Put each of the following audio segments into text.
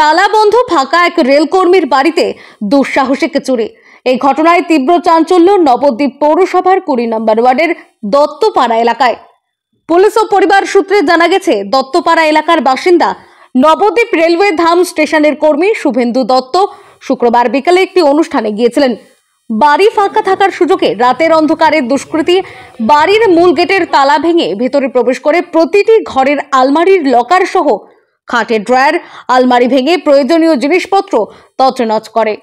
তালাবন্ধ ফাঁকা এক রেলকর্মীর বাড়িতে দুঃসাহসিক চুরি। এই ঘটনায় তীব্র চাঞ্চল্য নবদ্বীপ পৌরসভার 20 নম্বর ওয়ার্ডের দত্তপাড়া এলাকায়। পুলিশ ও পরিবার সূত্রে জানা গেছে, দত্তপাড়া এলাকার বাসিন্দা নবদ্বীপ রেলওয়ে ধাম স্টেশনের কর্মী শুভেন্দু দত্ত শুক্রবার বিকেলে একটি অনুষ্ঠানে গিয়েছিলেন। বাড়ি ফাঁকা থাকার সুযোগে রাতের অন্ধকারে দুষ্কৃতী বাড়ির মূল গেটের তালা ভেঙে ভেতরে প্রবেশ করে প্রতিটি ঘরের আলমারির লকার সহ খাটের ড্রয়ার, আলমারি ভেঙে প্রয়োজনীয় জিনিসপত্র তছনছ করে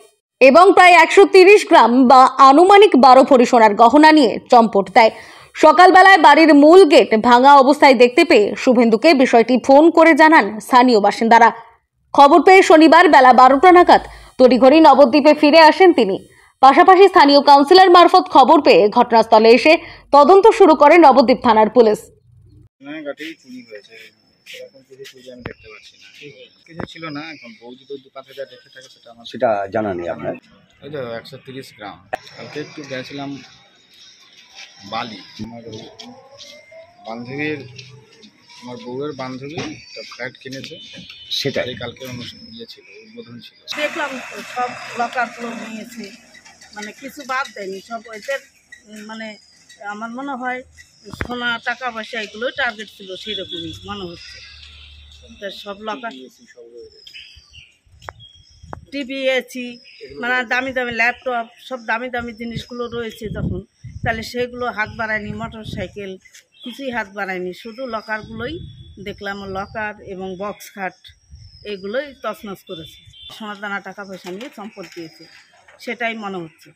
এবং প্রায় 130 গ্রাম বা আনুমানিক 12 ভরি সোনার গহনা নিয়ে চম্পট দেয়। সকালবেলায় বাড়ির মূল গেট ভাঙা অবস্থায় দেখতে পেয়ে শুভেন্দুকে বিষয়টি ফোন করে জানান স্থানীয় বাসিন্দারা। খবর পেয়ে শনিবার বেলা 12টা নাগাদ তড়িঘড়ি নবদ্বীপে ফিরে আসেন তিনি। পাশাপাশি স্থানীয় কাউন্সিলর মারফত খবর পেয়ে ঘটনাস্থলে এসে তদন্ত শুরু করে নবদ্বীপ থানার পুলিশ। সেটা জানা নেই আপনার? ওই তো 130 গ্রাম। কালকে একটু গেছিলাম বালি, আমার বউয়ের বান্ধবী একটা ফ্ল্যাট কিনেছে, সেটাই কালকে অনুষ্ঠান ছিল, উদ্বোধন ছিল। দেখলাম তো সব লকারগুলো নিয়েছে, মানে কিছু বাদ দেয়নি। সব এদের মানে আমার মনে হয় সোনা টাকা পয়সা এগুলোই টার্গেট ছিল, সেরকমই মনে হচ্ছে। সব লকার, টিভি, এসি, মানে দামি দামি ল্যাপটপ, সব দামি দামি জিনিসগুলো রয়েছে যখন, তাহলে সেগুলো হাত বাড়ায়নি। মোটর সাইকেল কিছুই হাত বাড়ায়নি, শুধু লকারগুলোই দেখলাম। লকার এবং বক্স খাট এগুলোই তছনছ করেছে। সোনাদানা টাকা পয়সা নিয়ে সম্পদ দিয়েছে, সেটাই মনে হচ্ছে।